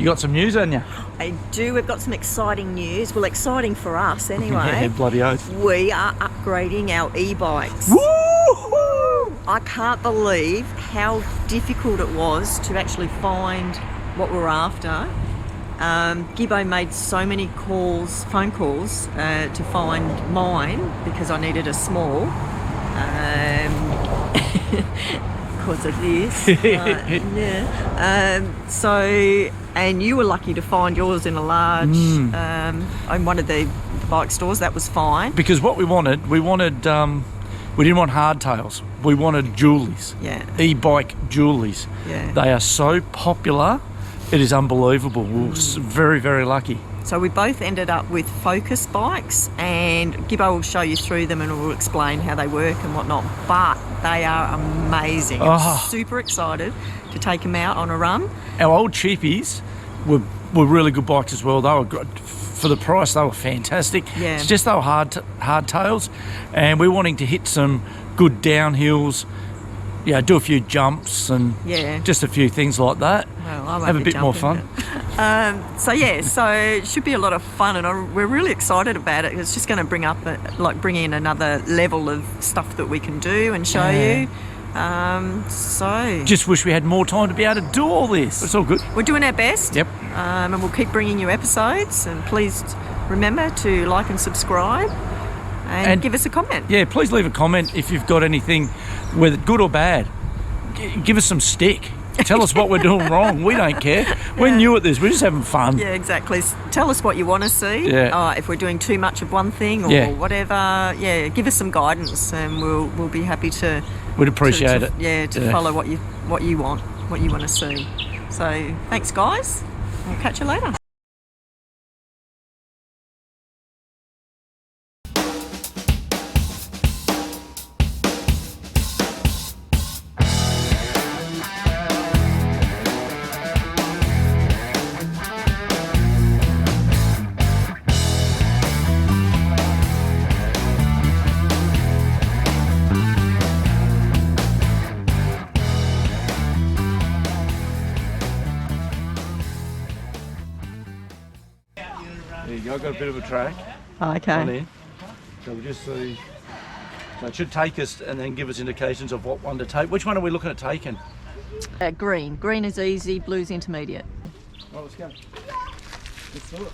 You got some news, haven't you? I do. We've got some exciting news. Well, exciting for us anyway. Yeah, bloody oath. We are upgrading our e-bikes. Woo! I can't believe how difficult it was to actually find what we're after. Gibbo made so many phone calls to find mine because I needed a small. Because of this. And you were lucky to find yours in a large, in one of the bike stores. That was fine. Because what we wanted, we didn't want hardtails. We wanted dualies. Yeah. E-bike dualies. Yeah. They are so popular. It is unbelievable. We were very, very lucky. So we both ended up with Focus bikes, and Gibbo will show you through them and will explain how they work and whatnot, but they are amazing. I'm super excited to take them out on a run. Our old cheapies were really good bikes as well. They were good. For the price, they were fantastic. Yeah. It's just they were hard tails, and we're wanting to hit some good downhills, do a few jumps and just a few things like that. Well, I won't have a be bit more jumping, fun. So it should be a lot of fun, and we're really excited about it. It's just going to bring in another level of stuff that we can do and show you. Just wish we had more time to be able to do all this. It's all good. We're doing our best. Yep. And we'll keep bringing you episodes, and please remember to like and subscribe and give us a comment. Yeah, please leave a comment if you've got anything, whether good or bad. Give us some stick. Tell us what we're doing wrong. We don't care. We're new at this. We're just having fun. Yeah, exactly. Tell us what you want to see. Yeah. If we're doing too much of one thing or whatever. Yeah, give us some guidance, and we'll be happy to. We'd appreciate it. Yeah, to follow what you want, what you want to see. So thanks, guys. We'll catch you later. There you go, I've got a bit of a track. Okay. So we'll just see. So it should take us and then give us indications of what one to take. Which one are we looking at taking? Green. Green is easy, blue's intermediate. Well, let's go. Let's do it.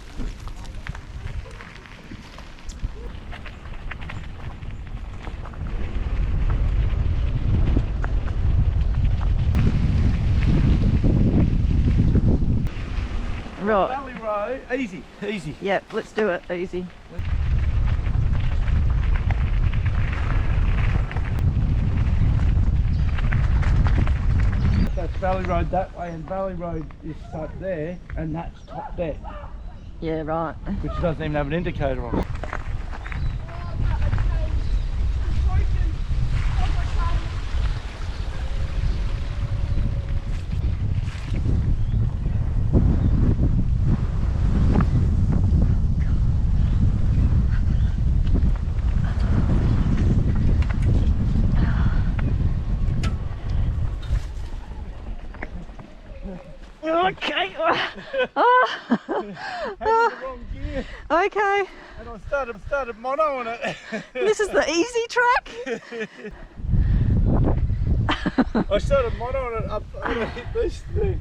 Right. Valley Road, easy. Yep, let's do it, easy. That's Valley Road that way, and Valley Road is up there, and that's top there. Yeah, right. Which doesn't even have an indicator on it. Okay. Wrong gear. Okay. And I started mono on it. This is the easy track. I started mono on it up and I hit this thing.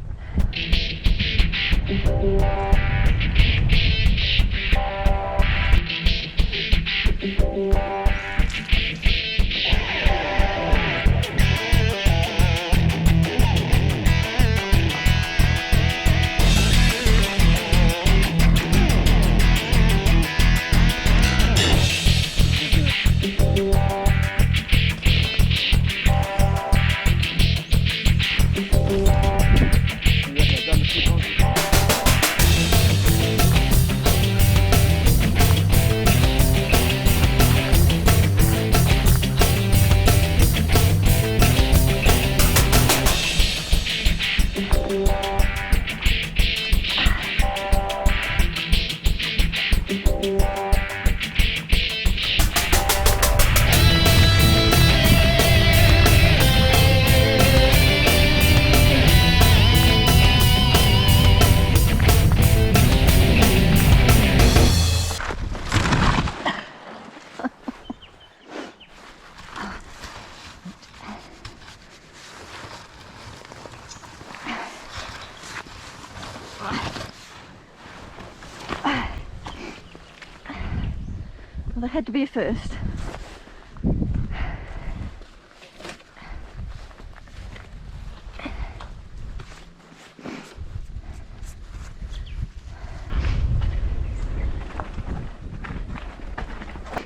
Well, there had to be a first.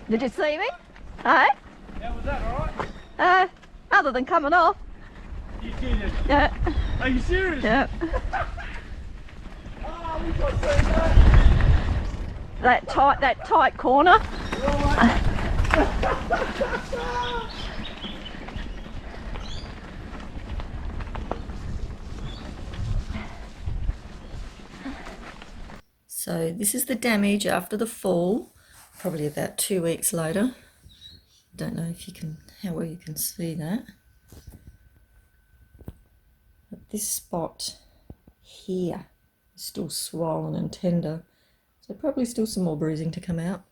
Did you see me? Hey? Yeah, was that alright? Other than coming off. You did. Yeah. Are you serious? Yeah. Oh, we got that. That tight corner. So this is the damage after the fall, probably about 2 weeks later. Don't know if you can, how well you can see that. But this spot here is still swollen and tender, so probably still some more bruising to come out.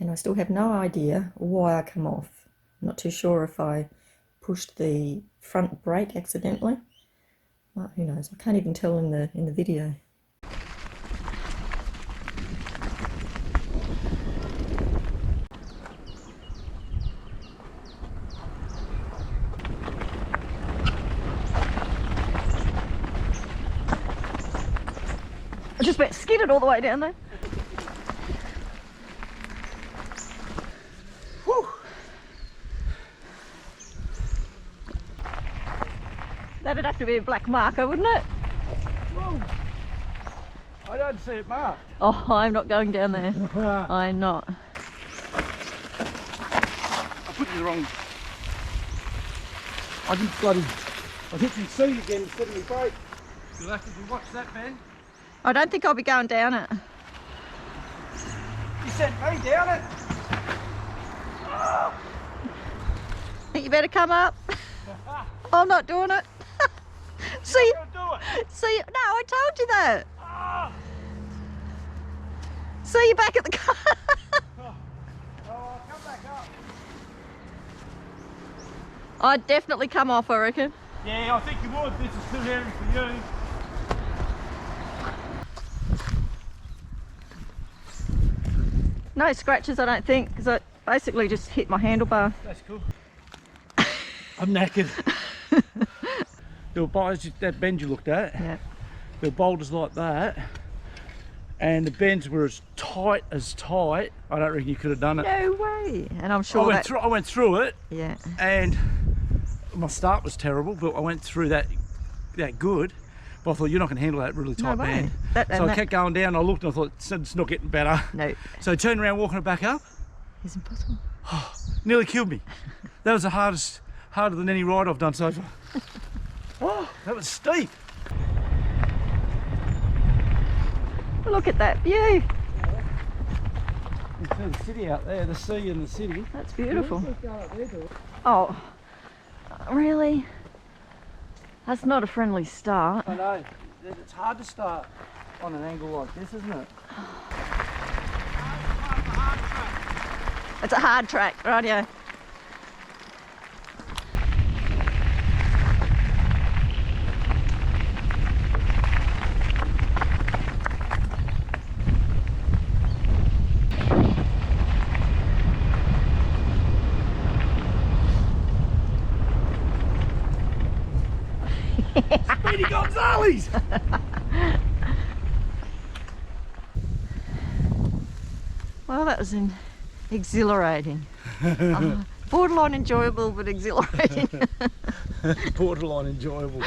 And I still have no idea why I come off. I'm not too sure if I pushed the front brake accidentally. Well, who knows? I can't even tell in the video. I just went skidded all the way down there. Whew. That'd have to be a black marker, wouldn't it? Whoa. I don't see it marked. Oh, I'm not going down there. I'm not. I put you the wrong. I didn't bloody. I hit you C again instead of my brake. You'll have to watch that, Ben. I don't think I'll be going down it. You sent me down it. Think you better come up. I'm not doing it. See, I'm gonna do it. see. No, I told you that. Ah. See you back at the car. Oh, I'll come back up. I'd definitely come off, I reckon. Yeah, I think you would. This is too heavy for you. No scratches, I don't think, because I basically just hit my handlebar. That's cool. I'm knackered. There were boulders, that bend you looked at. Yeah. There were boulders like that, and the bends were as tight as tight. I don't reckon you could have done it. No way. And I'm sure I went through it, Yeah. and my start was terrible, but I went through that good. But I thought, you're not going to handle that really tight way. bend. That- So I that- kept going down. I looked and I thought, it's not getting better. No. So I turned around, walking it back up. It's impossible. Nearly killed me. That was the harder than any ride I've done so far. Oh, that was steep. Look at that view. You can see the city out there, the sea and the city. That's beautiful. Let's go up there, do it. Oh, really? That's not a friendly start. I know. It's hard to start on an angle like this, isn't it? It's a hard track, rightio. Speedy Gonzales! Well, that was exhilarating. Borderline enjoyable, but exhilarating. Borderline enjoyable.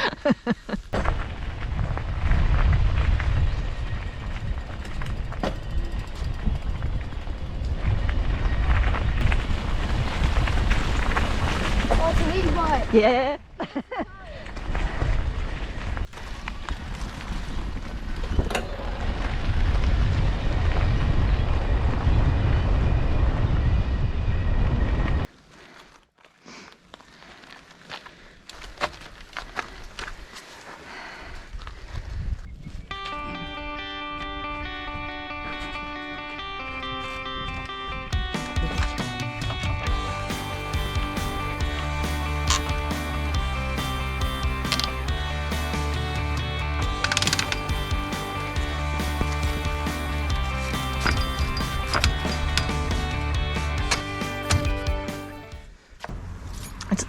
Oh, it's an easy bike. Yeah.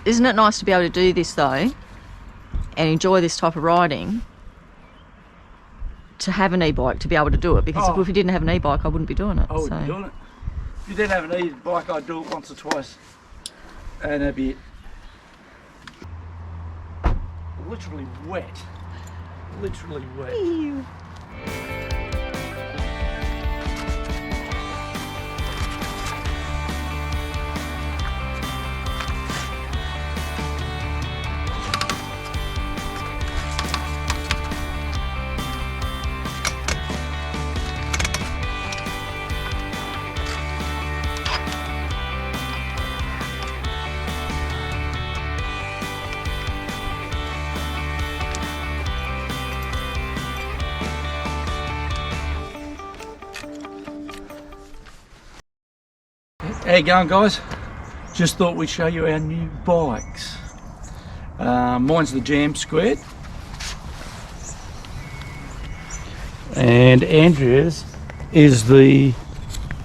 Isn't it nice to be able to do this though, and enjoy this type of riding? To have an e-bike to be able to do it, because if you didn't have an e-bike, I wouldn't be doing it. I wouldn't be doing it. If you didn't have an e-bike, I'd do it once or twice, and that'd be it. Literally wet. Literally wet. Ew. How you going, guys? Just thought we'd show you our new bikes. Mine's the Jam Squared, and Andrea's is the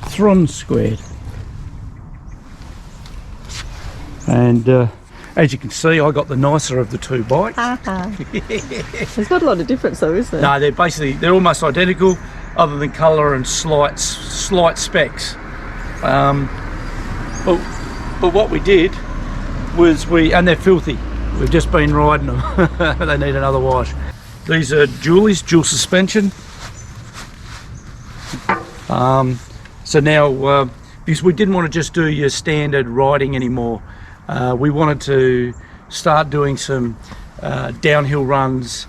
Thron Squared. And as you can see, I got the nicer of the two bikes. There's not a lot of difference though, is there? No, they're almost identical, other than colour and slight specs. But what we did was and they're filthy. We've just been riding them. They need another wash. These are dual suspension. So now, because we didn't want to just do your standard riding anymore, we wanted to start doing some downhill runs,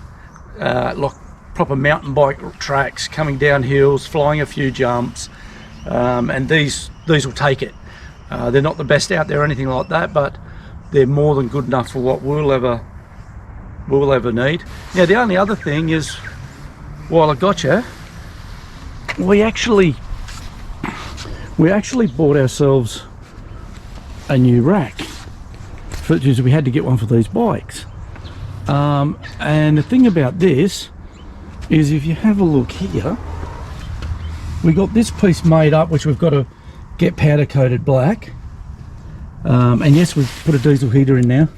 like proper mountain bike tracks, coming down hills, flying a few jumps, and these will take it. They're not the best out there or anything like that, but they're more than good enough for what we'll ever need. Now the only other thing is, while I got you, we actually bought ourselves a new rack, because we had to get one for these bikes. And the thing about this is, if you have a look here, we got this piece made up, which we've got to get powder coated black, and yes, we've put a diesel heater in now,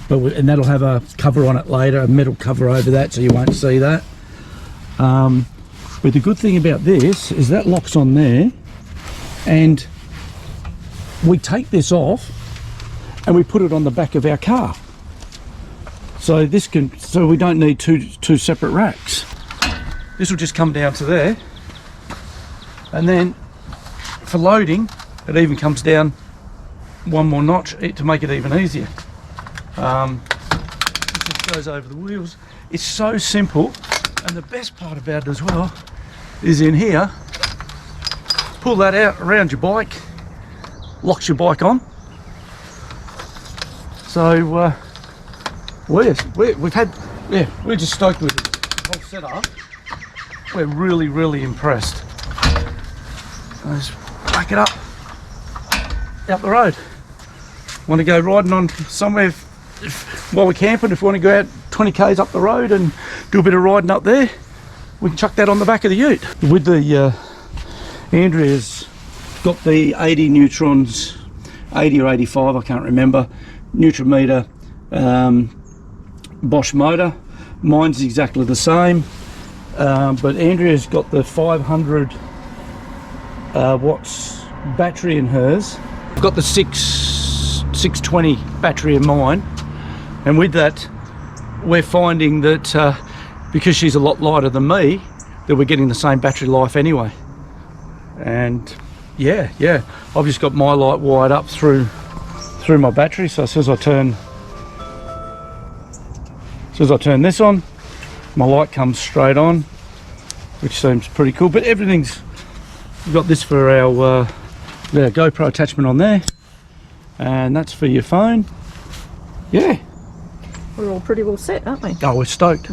and that'll have a cover on it later, a metal cover over that, so you won't see that. But the good thing about this is that locks on there, and we take this off and we put it on the back of our car, so we don't need two separate racks. This will just come down to there, and then for loading, it even comes down one more notch to make it even easier. It just goes over the wheels. It's so simple, and the best part about it as well is in here, pull that out around your bike, locks your bike on. So we're just stoked with the whole setup. We're really impressed. Let's back it up the road. Want to go riding on somewhere while we're camping? If we want to go out 20 k's up the road and do a bit of riding up there, we can chuck that on the back of the ute. With the Andrea's got the 80 neutrons, 80 or 85, I can't remember, Newton-meter Bosch motor. Mine's exactly the same, but Andrea's got the 500 watts battery in hers. I've got the 620 battery in mine, and with that we're finding that because she's a lot lighter than me, that we're getting the same battery life anyway. And yeah, I've just got my light wired up through my battery, so as soon as I turn this on, my light comes straight on, which seems pretty cool. But we've got this for our GoPro attachment on there, and that's for your phone. Yeah, We're all pretty well set, aren't we? Oh, we're stoked.